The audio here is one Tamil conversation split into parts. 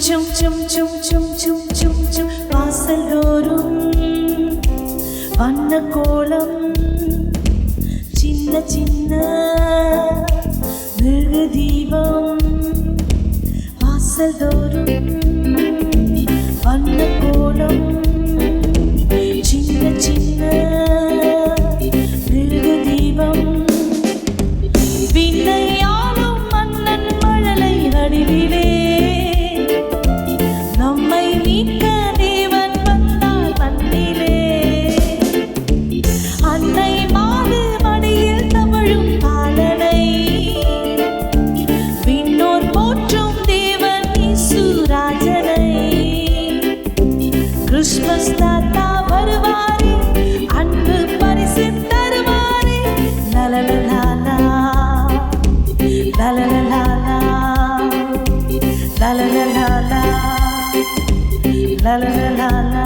சும் சும் சும் சும் சும் சும் சும் வாசலோரும் வண்ண கோலம் சின்ன சின்ன மெழுகு தீபம் வாசலோரும் வண்ண கோலம் சின்ன சின்ன மெழுகு தீபம் விண்ணையாளும் மன்னன் மழலை வடிவிலே கிறிஸ்மஸ் தாத்தா வருவாரே அன்பு பரிசு தருவாரே லலலலாலா லலலலாலா லலலலாலா லலலலாலா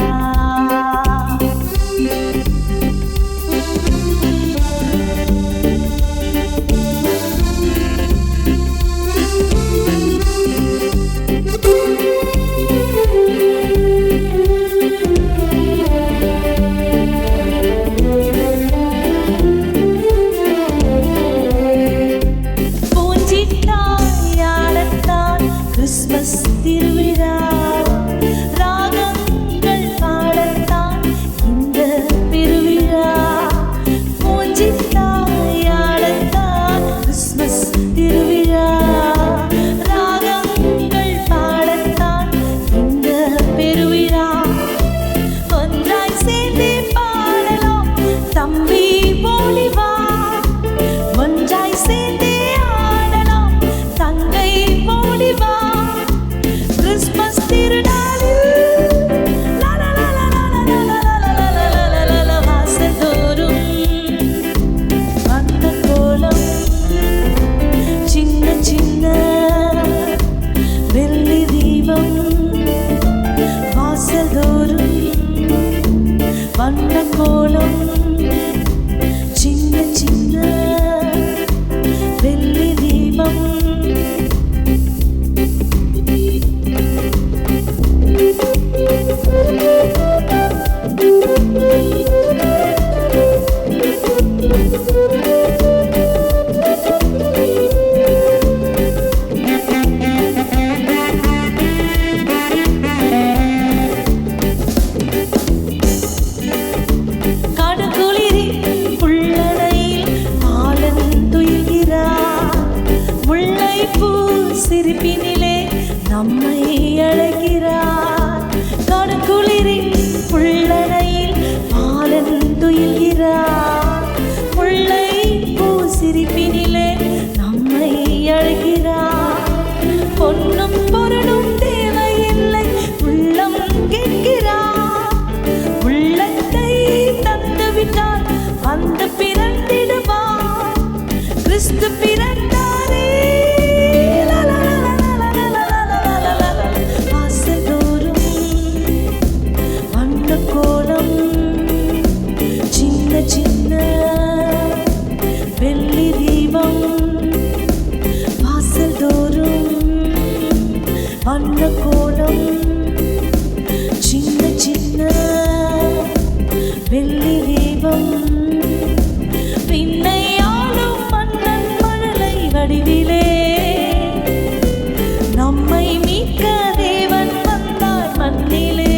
கிறிஸ்மஸ் திருவிழா ராகங்கள் பாடத்தான் இந்த பெருவிழா பூஞ்சித்தாயாடத்தான் கிறிஸ்மஸ் திருவிழா ராகங்கள் பாடத்தான் இந்த பெருவிழா ஒன்றாய் சேர்ந்தே பாடலாம் தம்பி போலிவா ஒன்றாய் சேர்ந்தே ஆடலாம் தங்கை போலிவா கிறிஸ்மஸ் திருநாளில் வாசலோரும் வண்ண கோலம் சின்ன சின்ன வெள்ளி தீபம் வாசலோரும் வண்ண கோலம் சின்ன சின்ன வெள்ளி தீபம் சிரிப்பினிலே நம்மை அழைக்கிறார் கடுங்குளிரின் புள்ளனையில் பாலன் துயில்கிறார் முல்லை பூ சிரிப்பினிலே நம்மை அழைக்கிறார் பொன்னும் பொருளும் தேவையில்லை உள்ளம் கேட்கிறார் உள்ளத்தை தந்துவிட்டார் வந்து பிறந்திடுவார் கிறிஸ்து பிறந்தாரே சின்ன வெள்ளி தீபம் வாசல்தோறும் வண்ண கோலம் சின்ன சின்ன வெள்ளி தீபம் விண்ணையாளும் மன்னன் மழலை வடிவிலே நம்மை மீட்க தேவன் வந்தார் மண்ணிலே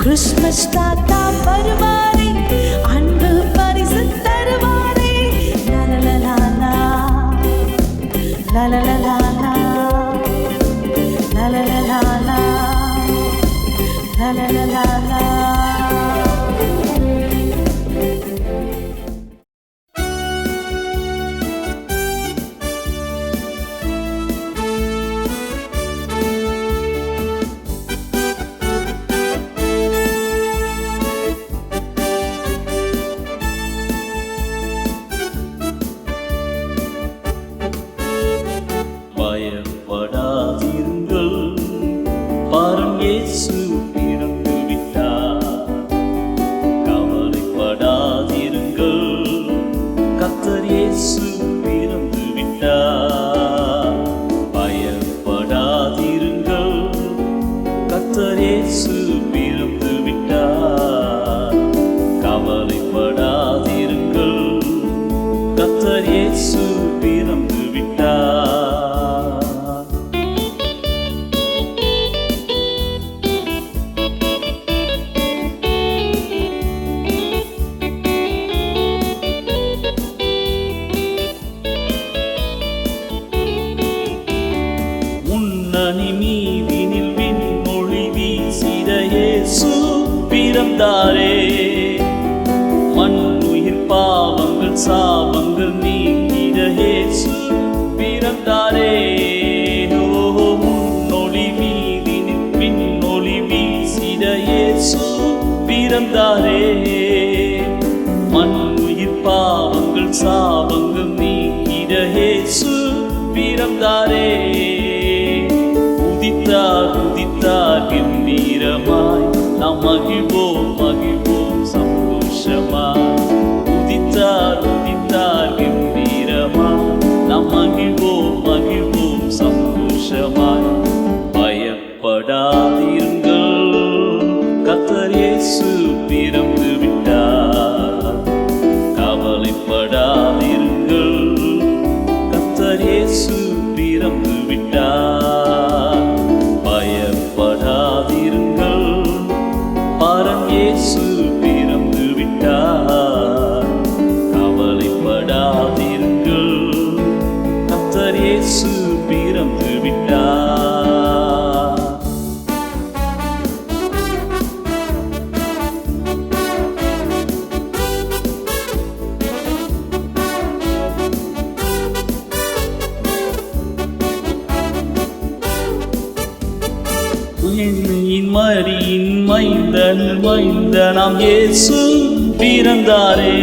கிறிஸ்மஸ் தாத்தா வருவாரே அன்பு பரிசு தருவாரே லலலலாலா லலலலாலா லலலலாலா லலலலாலா பயப்படாதிருங்கள் பாருங்கள் இயேசு பிறந்து இயேசு பிறந்து விட்டார். கவலைப்படாதிருங்கள், கர்த்தர் இயேசு பிறந்து விட்டார். முன்னணி மீதினில் விண்ணொளி வீசிட இயேசு பிறந்தாரே. மண்ணுயிர் பாவங்கள் சாபங்கள் நீக்கிட இயேசு பிறந்தாரே. முன்னொளி மீதினில் விண்ணொளி வீசிட இயேசு பிறந்தாரே. மண்ணுயிர் பாவங்கள் சாபங்கள் நீக்கிட இயேசு பிறந்தாரே. உதித்தார் உதித்தார் கம்பீரமாய், நாம் மகிழ்வோம் மகிழ்வோம் சந்தோஷமாய். உதித்தார் உதித்தார் கம்பீரமாய், நாம் மகிழ்வோம் மகிழ்வோம் சந்தோஷமாய். பயப்படாதிருங்கள், கர்த்தர் இயேசு பிறந்து விட்டார். கவலைப்படாதிருங்கள், கர்த்தர் இயேசு பிறந்து விட்டார். பயப்படாதிருங்கள், பரன் இயேசு பிறந்து விட்டார். கவலைப்படாதிருங்கள், கர்த்தர் இயேசு பிறந்து விட்டார். எண்ணின் மரியின் மைந்தன் மைந்தனாம் இயேசு பிறந்தாரே.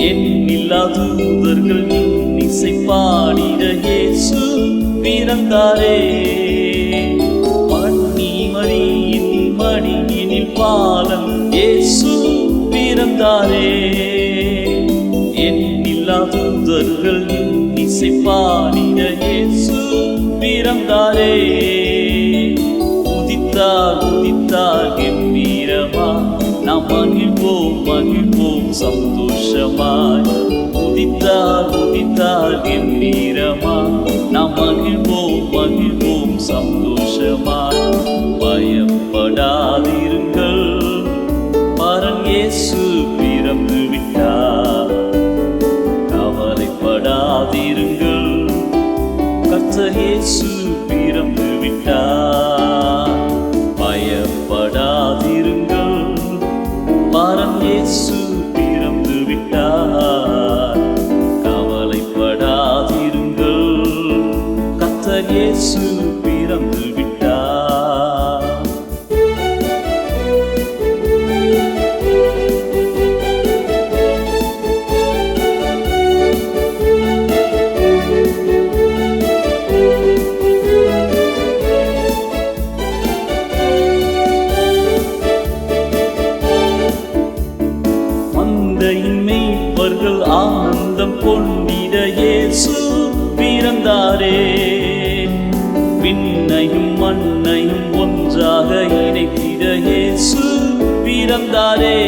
எண்ணில்லா தூதர்கள் இன்னிசை பாடிட இயேசு பிறந்தாரே. மண்ணி மரியின் மடியினில் பாலன் இயேசு பிறந்தாரே. எண்ணில்லா தூதர்கள் இன்னிசை பாடிட இயேசு பிறந்தாரே. உதித்தார் உதித்தார் கம்பீரமாய், நாம் மகிழ்வோம் மகிழ்வோம் சந்தோஷமாய். உதித்தார் உதித்தார் கம்பீரமாய், நாம் மகிழ்வோம் மகிழ்வோம் சந்தோஷமாய். பயப்படாதிருங்கள், பரன் இயேசு பிறந்து விட்டார். கவலைப்படாதிருங்கள், கர்த்தர் இயேசு பிறந்து விட்டார். பயப்படாதிருங்கள், பரன் இயேசு பிறந்து விட்டார். கவலைப்படாதிருங்கள், கர்த்தர் இயேசு பிறந்து விட்டார். மேய்ப்பர்கள் ஆனந்தம் கொண்டிட இயேசு பிறந்தாரே. விண்ணையும் மண்ணையும் ஒன்றாக இணைத்திட இயேசு பிறந்தாரே.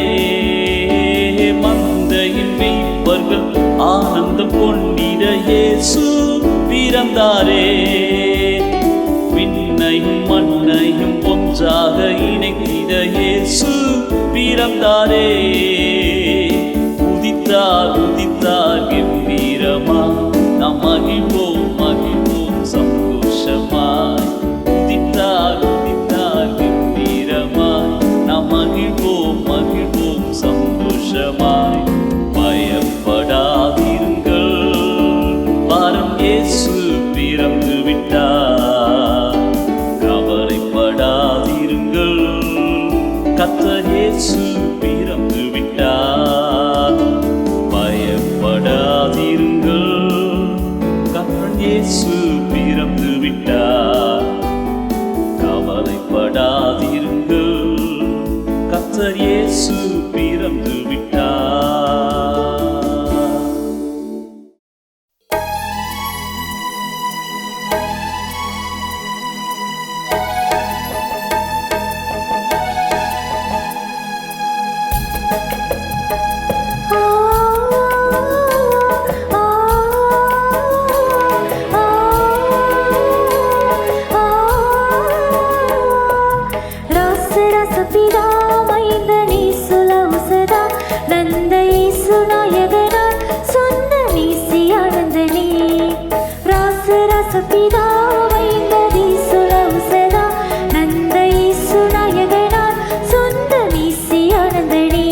மந்தையின் மேய்ப்பர்கள் ஆனந்தம் கொண்டிட இயேசு பிறந்தாரே. விண்ணையும் மண்ணையும் ஒன்றாக இணைத்திட இயேசு பிறந்தாரே. உதித்தார் உதித்தார் கம்பீரமாய், நாம் மகிழ்வோம் மகிழ்வோம் சந்தோஷமாய். உதித்தார் உதித்தார் கம்பீரமாய், நாம் மகிழ்வோம் மகிழ்வோம் சந்தோஷமாய். பயப்படாதிருங்கள், பரன் இயேசு பிறந்து விட்டார். கவலைப்படாதிருங்கள், கர்த்தர் இயேசு பிறந்து விட்டார். பயப்படாதிருங்கள், கர்த்தர் இயேசு பிறந்து விட்டார். கவலைப்படாதிருங்கள், கர்த்தர் இயேசு பிறந்து விட்டார். ரசபிதா மைந்தனே சுலௌசதா நந்த இயேசு நாயகனார் சொந்த நீசி ஆனந்தனே ரசபிதா மைந்தனே சுலௌசதா நந்த இயேசு நாயகனார் சொந்த நீசி ஆனந்தனே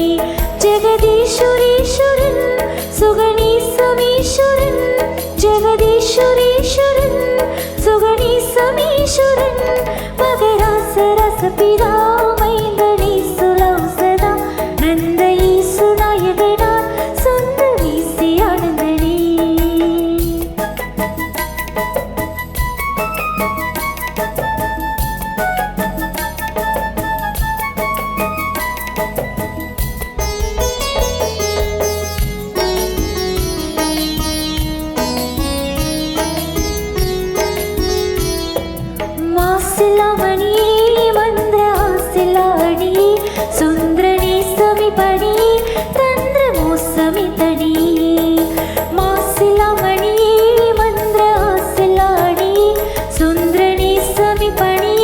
ஜெகதீஸ்வரீஸ்வரன் சுகணீசமீஸ்வரன் ஜெகதீஸ்வரீஸ்வரன் சுகணீசமீஸ்வரன் மகராச ரசபிதா மைந்தனே சுலௌசதா நந்த இயேசு நாயகனார் சொந்த நீசி ஆனந்தனே மாசிலாமணியே மந்திர ஆசிலாடி சுந்தரனே சமிபடி தந்திர மோசமி தடி மாசிலாமணியே மந்திர ஆசிலாடி சுந்தரனே சமிபடி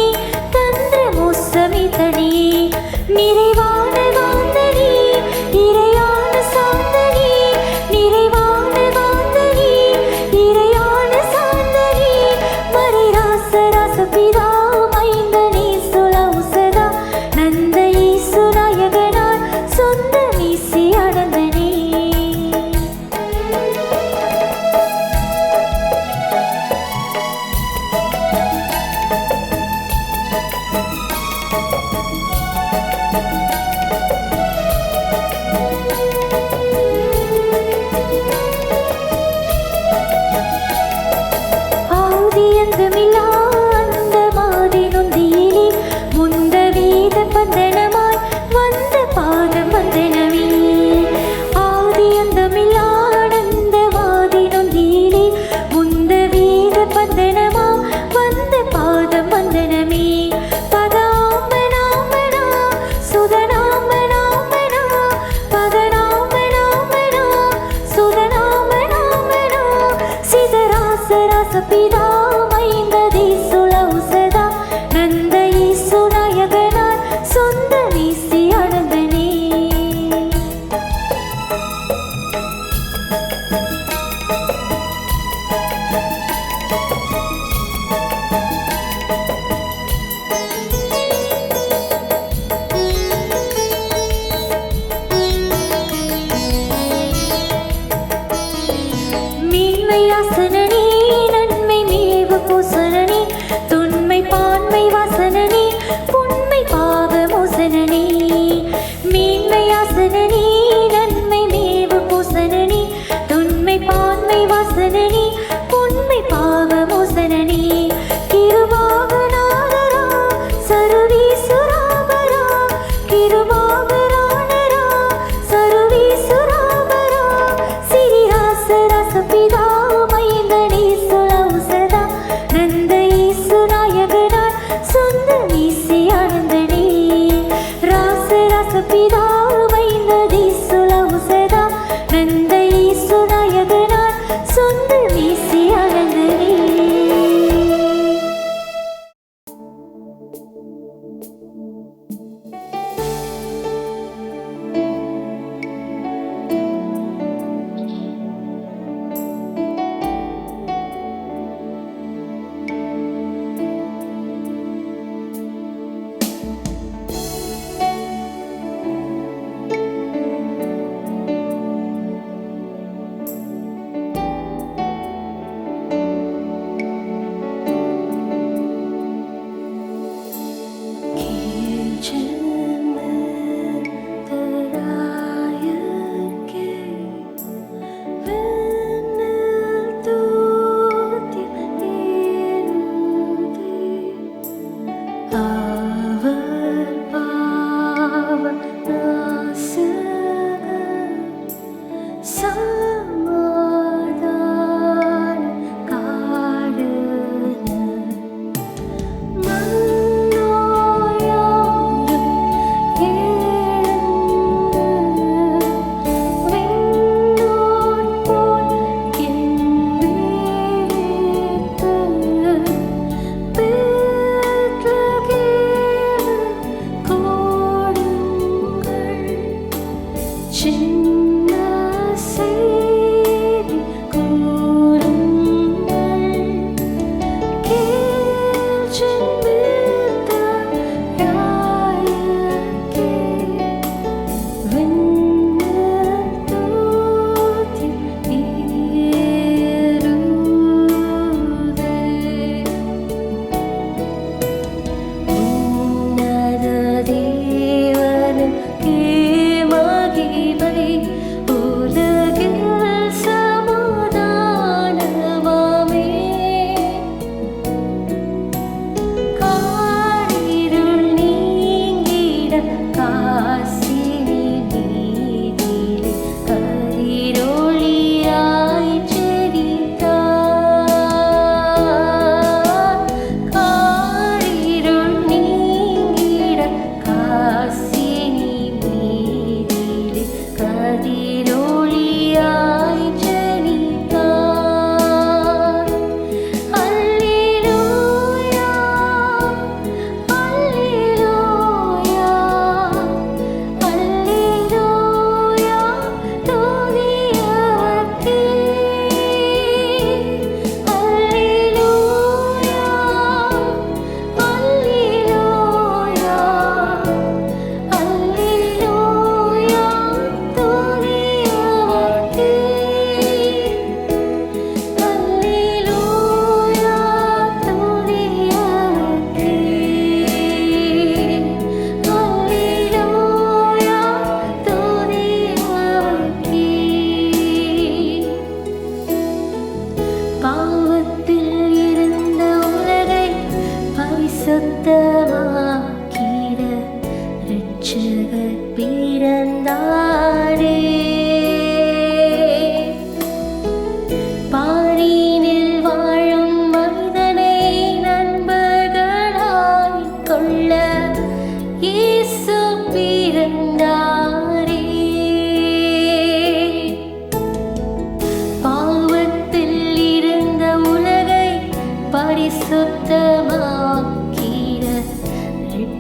தந்திர மோசமி தடி நிறைவான காந்தனி இறையான சாந்தனி நிறைவான காந்தனி இறையான சாந்தனி மறைராச ரசபிதா மைந்தனே சுலௌசதா நந்த இயேசு நாயகனார் சொந்த நீசி ஆனந்தனே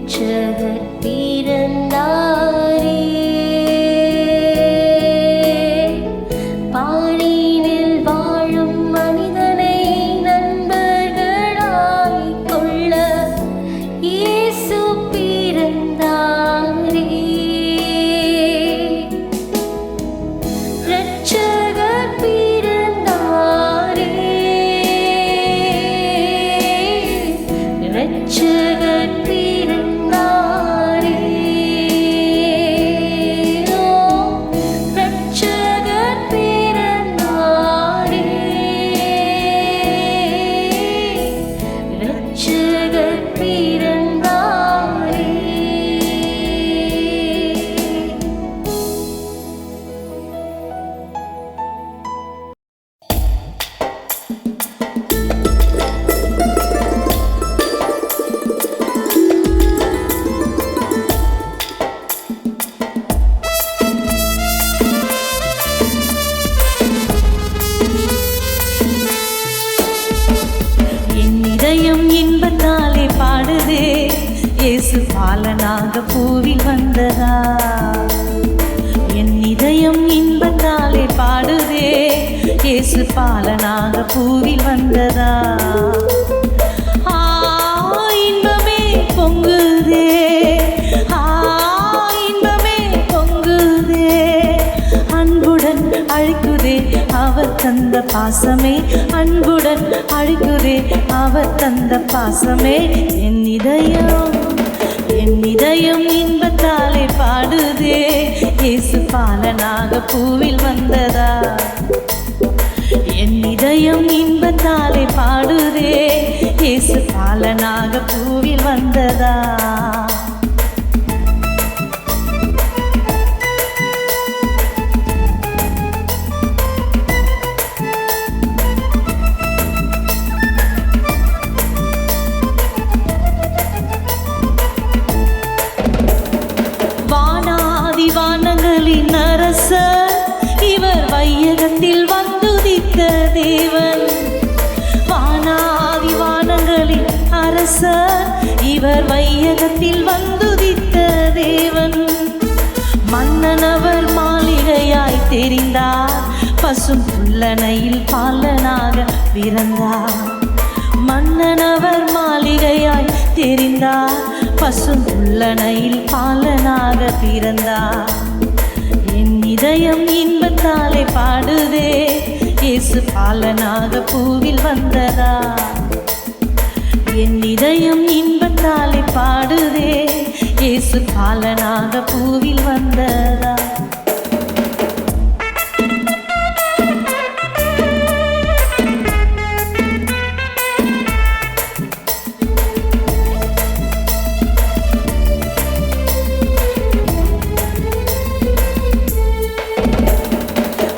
இரட்சகர் பிறந்தாரே. பாரினில் வாழும் மனிதனை நண்பர்களாய் கொள்ள இயேசு பிறந்தாரே. இரட்சகர் பிறந்தாரே. இரட்சகர் பிறந்தாரே. ஓ, இரட்சகர் பிறந்தாரே. இரட்சகர் பிறந்தாரே. என் இதயம் இன்பத்தாலே பாடுதே, இயேசு பாலனாக பூவில் வந்ததா. என் இதயம் இன்பத்தாலே பாடுதே, இயேசு பாலனாக பூவில் வந்ததா. ஆ, இன்பமே பொங்குதே, ஆ, இன்பமே பொங்குதே. அன்புடன் அழைக்குதே அவர் தந்த பாசமே, அன்புடன் அழைக்குதே அவர் தந்த பாசமே. என் இதயம் இன்பத்தாலே பாடுதே, இயேசு பாலனாக பூவில் வந்ததா. என் இதயம் இன்பத்தாலே பாடுதே, இயேசு பாலனாக பூவில் வந்ததா. வானங்களின் அரசர் இவர் வையகத்தில் வந்துதித்த தேவன். வானங்களின் அரசர் இவர் வையகத்தில் வந்துதித்த தேவன். மன்னனவர் மாளிகையாய் தெரிந்தார், பசும் புல்லனையில் பாலனாக பிறந்தார். மன்னனவர் மாளிகையாய் தெரிந்தார், பசும் புல்லனையில் பாலனாக பிறந்தார். என் இதயம் இன்பத்தாலே பாடுதே, இயேசு பாலனாக பூவில் வந்ததா. என் இதயம் இன்பத்தாலே பாடுதே, இயேசு பாலனாக பூவில் வந்ததா.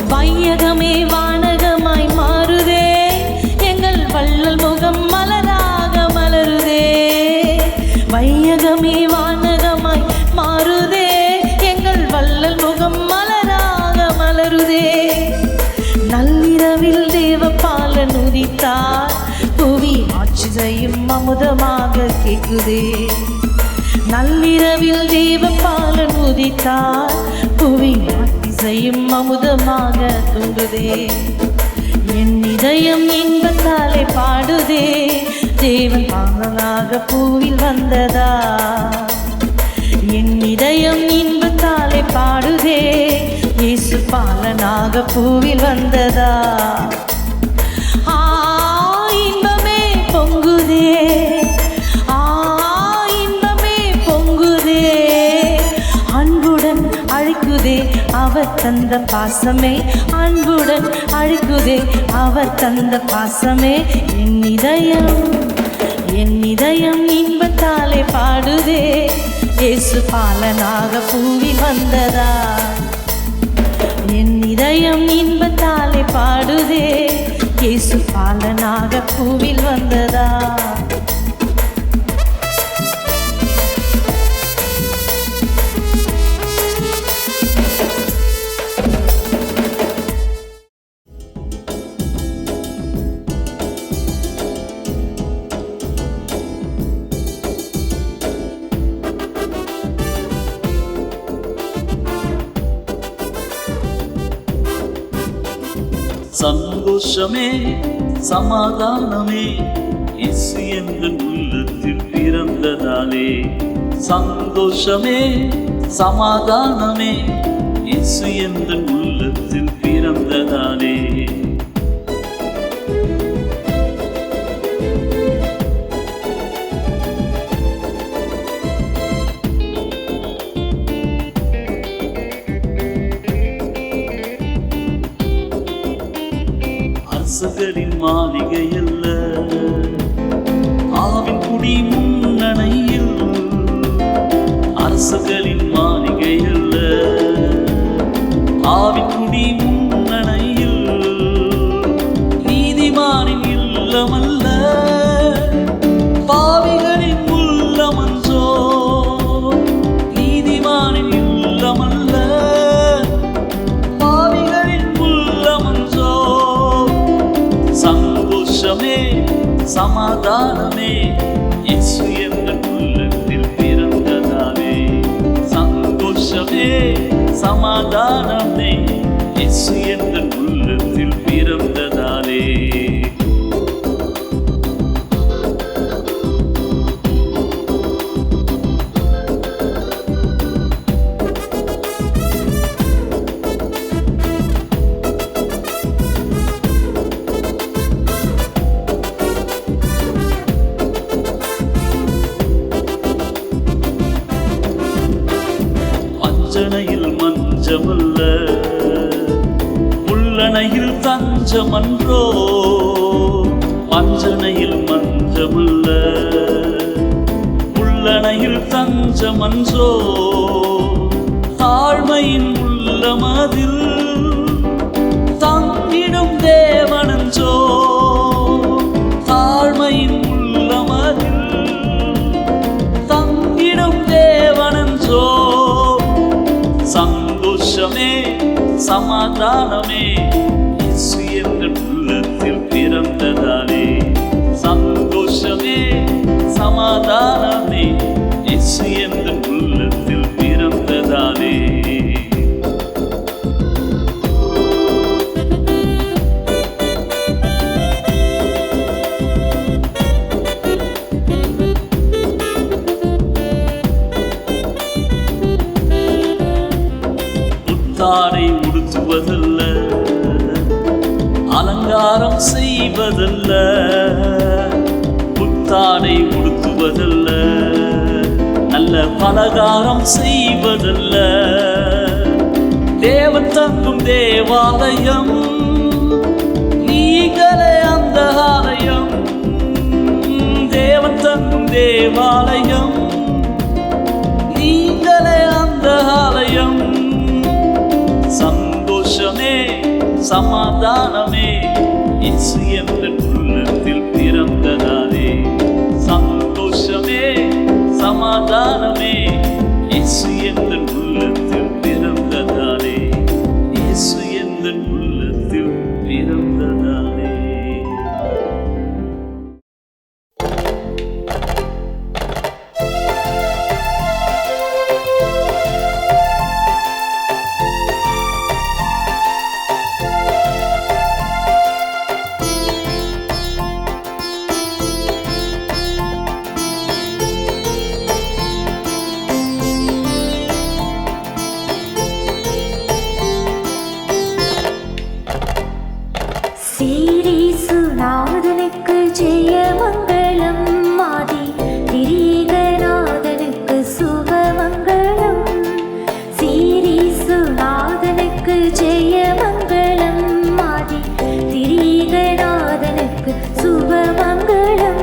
வையகமே வானகமாய் மாறுதே, எங்கள் வள்ளல் முகம் மலராக மலருதே. வையகமே வானகமாய் மாறுதே, எங்கள் வள்ளல் முகம் மலராக மலருதே. நள்ளிரவில் தேவபாலன் உதித்தார், புவி ஆட்சி செய்யும் அமுதமாக கேட்குதே. நள்ளிரவில் தேவபாலன் உதித்தார், புவி செய்யும் அமுதமாக தூங்குதே. என் இதயம் இன்பத்தாலே பாடுதே, தேவன் பாலனாக பூவில் வந்ததா. என் இதயம் இன்பத்தாலே பாடுதே, இயேசு பாலனாக பூவில் வந்ததா. ஆ, இன்பமே பொங்குதே, ஆ, இன்பமே பொங்குதே. அன்புடன் அழைக்குதே அவர் தந்த பாசமே, அன்புடன் அழைக்குதே அவர் தந்த பாசமே. என் இதயம் இன்பத்தாலே பாடுதே, இயேசு பாலனாக பூவில் வந்ததா. என் இதயம் இன்பத்தாலே பாடுதே, இயேசு பாலனாக பூவில் வந்ததா. சந்தோஷமே சமாதானமே இயேசு எந்தன் உள்ளத்தில் பிறந்ததாலே. சந்தோஷமே சமாதானமே இயேசு எந்தன் உள்ளத்தில் பிறந்ததாலே. அரசர்களின் மாளிகை அல்ல, ஆவின் குடி முன்னணையில். அரசர்களின் மாளிகை அல்ல, ஆவின் குடி முன்னணையில். நீதிமானின் இல்லமல்ல, பாவிகளின் உள்ளமன்றோ. நீதிமானின் இல்லமல்ல, பாவிகளின் உள்ளமன்றோ. சந்தோஷமே சமாதானமே இயேசு எந்தன் உள்ளத்தில் பிறந்ததாலே. சந்தோஷமே சமாதானமே இயேசு எந்தன் உள்ளத்தில் பிறந்ததாலே. வஞ்சனையில் மஞ்சமல்ல, உள்ளணையில் தஞ்சமன்றோ. வஞ்சனையில் மஞ்சமல்ல, உள்ளணையில் தஞ்சமன்றோ. தாழ்மையின் உள்ளமதில் தங்கிடும் தேவனன்றோ. தாழ்மையின் உள்ளமதில் தங்கிடும் தேவனன்றோ. சந்தோஷமே சமாதானமே இயேசு எந்தன் உள்ளத்தில் பிறந்ததாலே. சந்தோஷமே சமாதானமே இயேசு எந்தன் உள்ளத்தில் பிறந்ததாலே. தாரை உடுத்துவதல்ல, அலங்காரம் செய்வதல்ல. புத்தாடை உடுத்துவதல்ல, நல்ல பலகாரம் செய்வதல்ல. தேவன் தங்கும் தேவாலயம், நீங்களே அந்த ஆலயம். தேவன் தங்கும் தேவாலயம், நீங்களே அந்த ஆலயம். சந்தோஷமே சமாதானமே இயேசு எந்தன் உள்ளத்தில் பிறந்ததாலே. சந்தோஷமே சமாதானமே இயேசு எந்தன் உள்ளத்தில் பிறந்ததாலே. இயேசு எந்தன் உள்ளத்தில் பிறந்ததாலே. ஸ்ரீசுநாதனுக்கு ஜெயமங்கலம், ஆதி திரீகநாதனுக்கு சுபமங்கலம். ஸ்ரீசுநாதனுக்கு ஜெயமங்கலம், ஆதி திரீகநாதனுக்கு சுபமங்கலம்.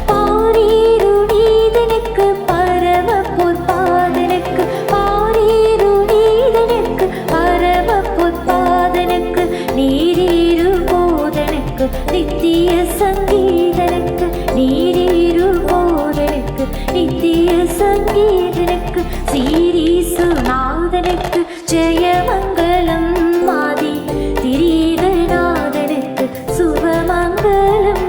பாரீருநீதனுக்கு பரம பொற்பாதனுக்கு, பாரீருநீதனுக்கு பரம பொற்பாதனுக்கு, நீரீரு போதனுக்கு நித்திய சங்கீதனுக்கு, நீரீரு போதனுக்கு நித்திய சங்கீதனுக்கு. ஸ்ரீசுநாதனுக்கு ஜெயமங்கலம், ஆதி திரீகநாதனுக்கு சுபமங்கலம்.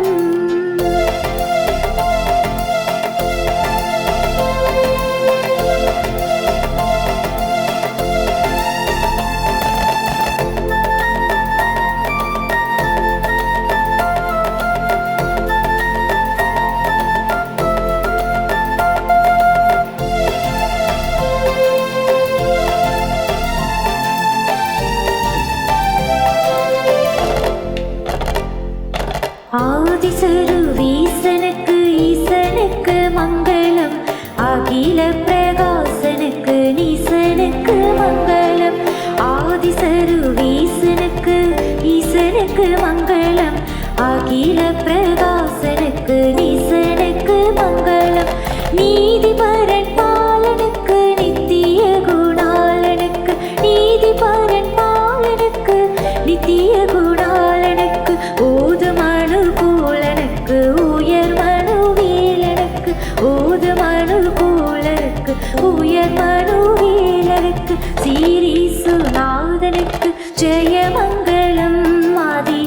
உயர் மனுவேலருக்கு சீரீசுநாதனுக்கு ஜெயமங்கலம் ஆதி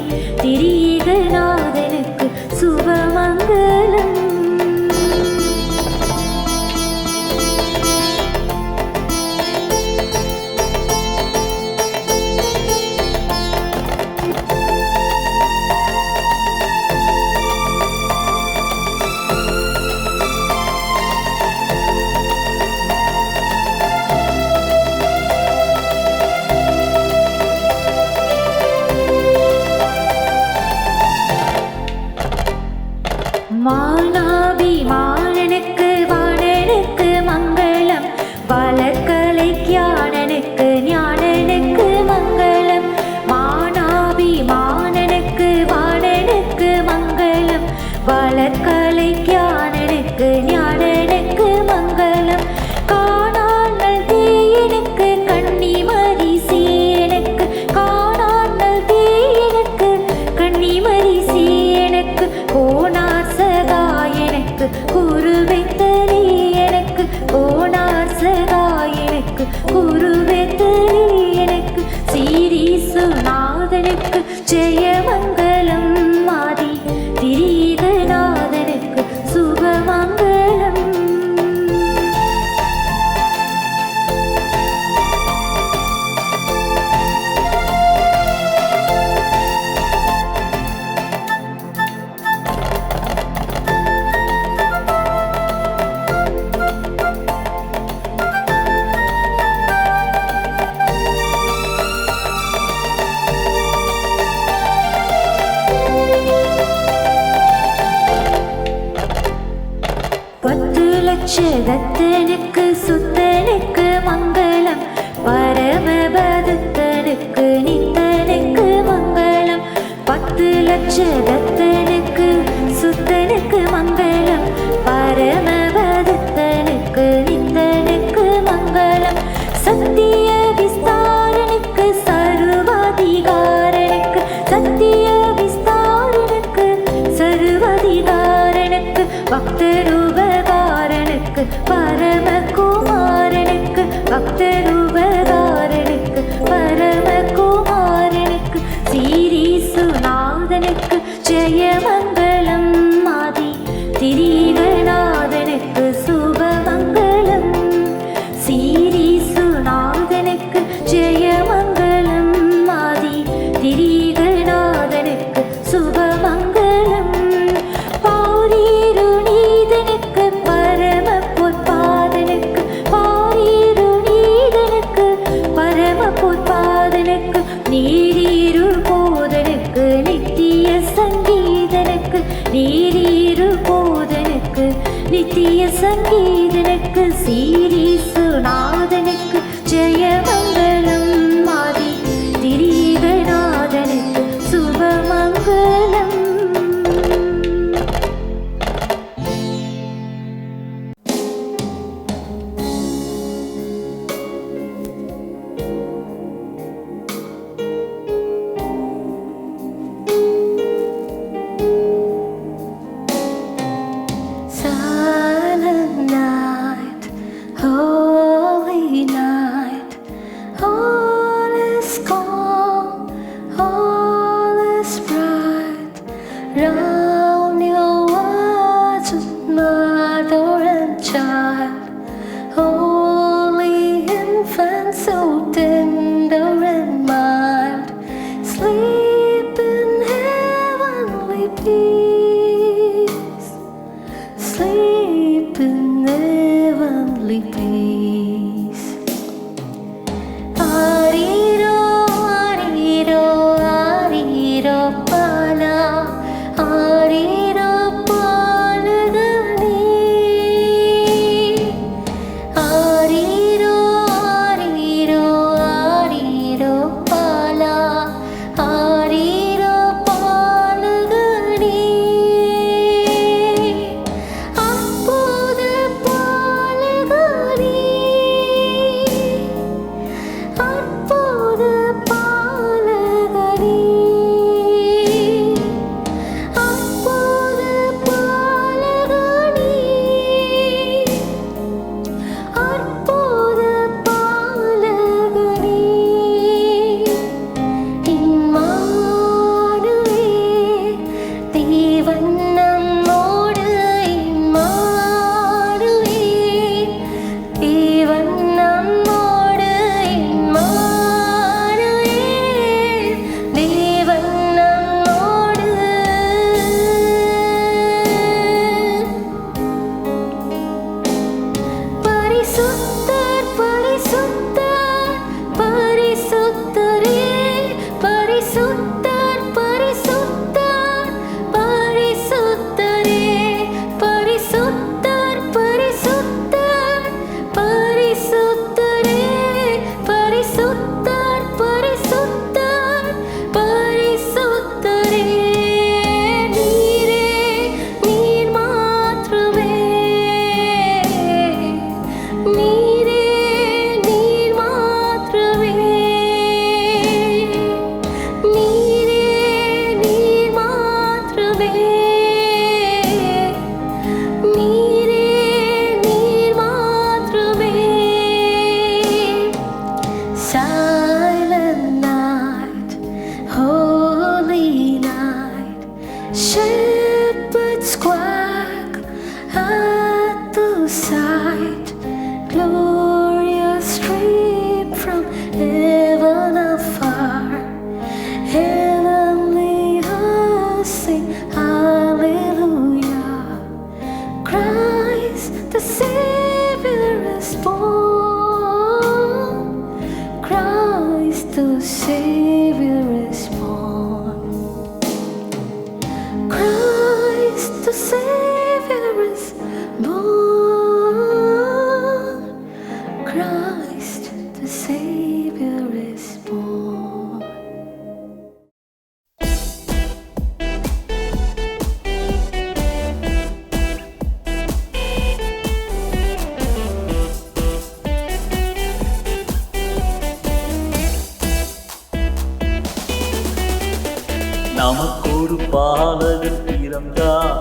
திரீகநாதனுக்கு சுபமங்கலம். மானாபிமானனுக்கு வாணனுக்கு மங்களம், வளர்கலை ஞானனுக்கு ஞானனுக்கு மங்களம். மானாபிமானனுக்கு வாணனுக்கு மங்களம், வளர்கலை ஞானனுக்கு ஞானனுக்கு மங்களம். காணாமல் தேயனுக்கு கன்னிமரி சீரனுக்கு, காணாமல் தேயனுக்கு கன்னிமரி சீரனுக்கு. கோணார் சகாயனுக்கு குருவெத்தரி எனக்கு, கோணார் சகாயனுக்கு குருவெத்தரி எனக்கு. சீரீசுநாதனுக்கு ஜெயமங்கலம் ஆதி திரீகநாதனுக்கு சுபமங்கலம். பத்து லட்சதத்தனுக்கு சுத்தனுக்கு மங்களம், பரமபதத்தனுக்கு நித்தனுக்கு மங்களம். பத்து லட்சதத்தனுக்கு சுத்தனுக்கு மங்களம், பரமபதத்தனுக்கு நித்தனுக்கு மங்களம். சத்திய விஸ்தாரனுக்கு சர்வாதிகாரனுக்கு, சத்திய விஸ்தாரனுக்கு சர்வாதிகாரனுக்கு. பக்தருபகாரனுக்கு பரமகுமாரனுக்கு, பக்தருபகாரனுக்கு பரமகுமாரனுக்கு. சீரீசுநாதனுக்கு ஜெயமங்கலம் ஆதி திரீகநாதனுக்கு சுபமங்கலம். சீரீசுநாதனுக்கு ஜெயமங்கலம் ஆதி திரீகநாதனுக்கு சுபமங்கலம். பாரீருநீதனுக்கு பரம பொற்பாதனுக்கு, பாரீருநீதனுக்கு பரம பொற்பாதனுக்கு. நீரீரு போதனுக்கு நித்திய சங்கீதனுக்கு, நீரீரு போதனுக்கு நித்திய சங்கீதனுக்கு. சீரீசுநாதனுக்கு ஜெயமங்கலம் ஆதி திரீகநாதனுக்கு சுபமங்கலம். Silent night, holy night, all is calm, all is bright. Round your words of mother and child, holy infant, so tender and mild. Sleep in heavenly peace, sleep in heavenly peace. Ariro, ariro, ariro pala, ariro palagani. Ariro, ariro, ariro pala, ariro palagani. அற்புத பாலகனே, நமக்கொரு பாலகன் பிறந்தார்,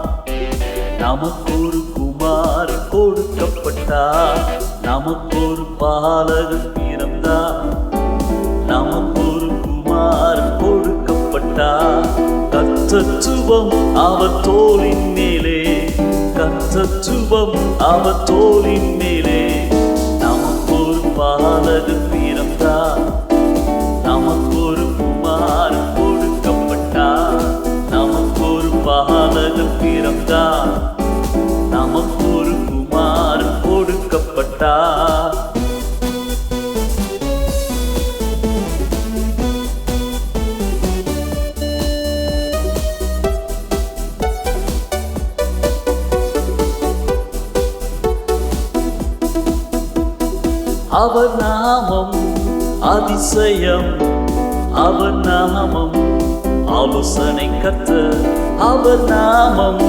நமக்கொரு குமாரன் கொடுக்கப்பட்டார். நமக்கொரு பாலகன் பிறந்தார், நமக்கொரு குமாரன் கொடுக்கப்பட்டார். கர்த்தத்துவம் அவர் தோளின் மேலே, கர்த்தத்துவம் அவர் தோளின் மேலே. நமக்கொரு பாலகன் பிறந்தார், நமக்கொரு குமாரன் கொடுக்கப்பட்டார். நமக்கொரு பாலகன் பிறந்தார், நமக்கொரு குமாரன் கொடுக்கப்பட்டார். அவர் நாமம் அதிசயம், அவர் நாமம் ஆலோசனை கர்த்தர். அவர் நாமம்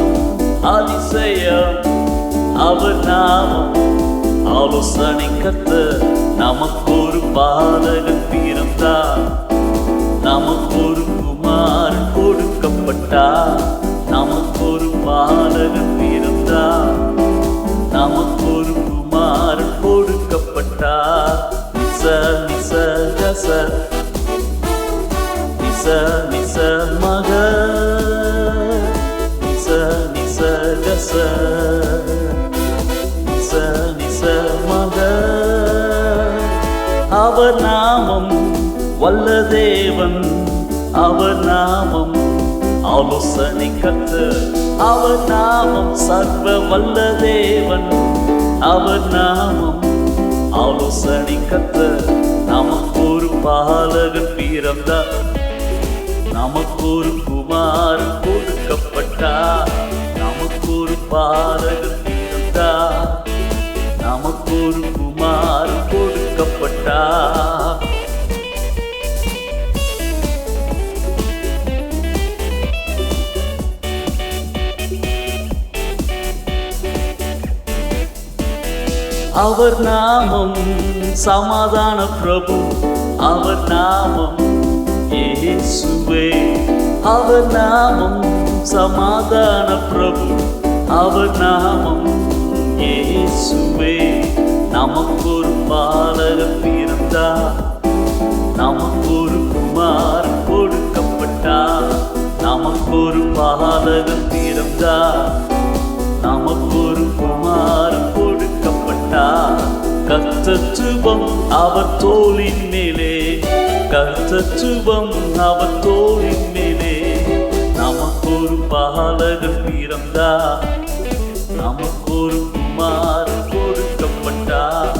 அதிசயம், அவர் நாமம் ஆலோசனை கர்த்தர். நமக்கொரு பாலகன் பிறந்தார், நமக்கொரு குமாரன் கொடுக்கப்பட்டார். நமக்கொரு பாலகன் பிறந்தார், நமக்கொரு குமாரன் கொடுக்கப்பட்டார். நிச நிச கச நிச நிச மக நிச நிச கச நிச நிச மக. அவர் நாமம் வல்ல தேவன், அவர் நாமம் ஆலோசனை கர்த்தர். அவர் நாமம் சர்வ வல்ல தேவன், அவர் நாமம் ஆலோசனை கர்த்தர். நமக்கொரு பாலகன் பிறந்தார், நமக்கொரு குமாரன் கொடுக்கப்பட்டார். நமக்கொரு பாலகன் பிறந்தார், நமக்கொரு குமாரன் கொடுக்கப்பட்டார். அவர் நாமம் சமாதான பிரபு, அவர் நாமம் இயேசுவே. அவர் நாமம் சமாதான பிரபு, அவர் நாமம் இயேசுவே. நமக்கொரு பாலகன் பிறந்தார், நமக்கொரு குமாரன் கொடுக்கப்பட்டார். நமக்கொரு பாலகன் பிறந்தார், நமக்கொரு குமாரன் கொடுக்கப்பட்டார். கர்த்தத்துவம் அவர் தோளின் மேலே, கர்த்தத்துவம் அவர் தோளின் மேலே. நமக்கொரு பாலகன் பிறந்தார், நமக்கொரு குமாரன் கொடுக்கப்பட்டார்.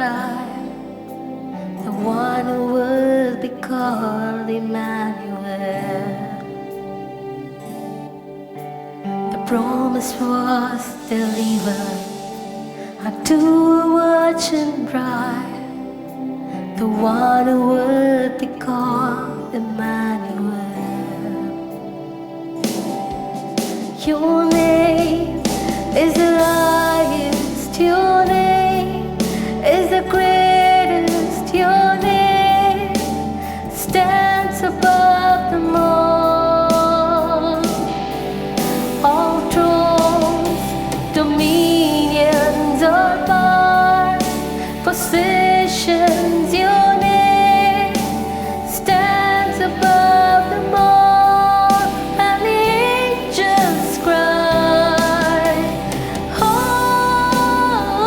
cry, the one who would be called Emmanuel. The promise was delivered unto a virgin bride, the one who would be called Emmanuel. Your name is the highest, your name is the greatest, your name stands above them all. All thrones, dominions, all power, positions, your name stands above them all. And the angels cry, holy,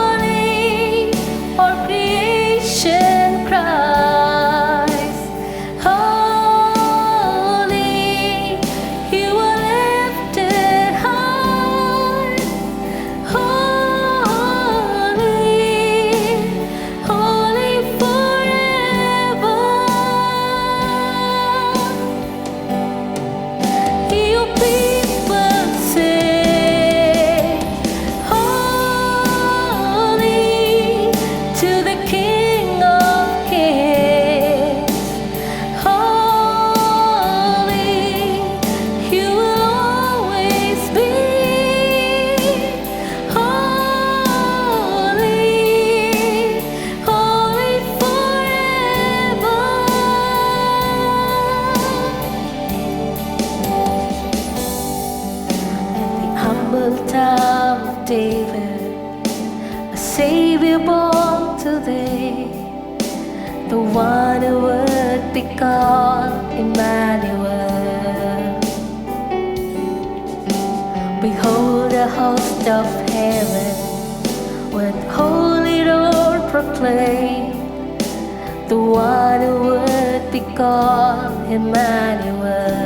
all creation cries, holy, you are lifted high, holy, holy forever. Your people say, holy to the King of Kings, holy, you will always be, holy, holy forever. The humble town of David, a Savior born today, the one who would be called Emmanuel. Behold, a host of heaven with holy roar proclaim, the one who would be called Emmanuel.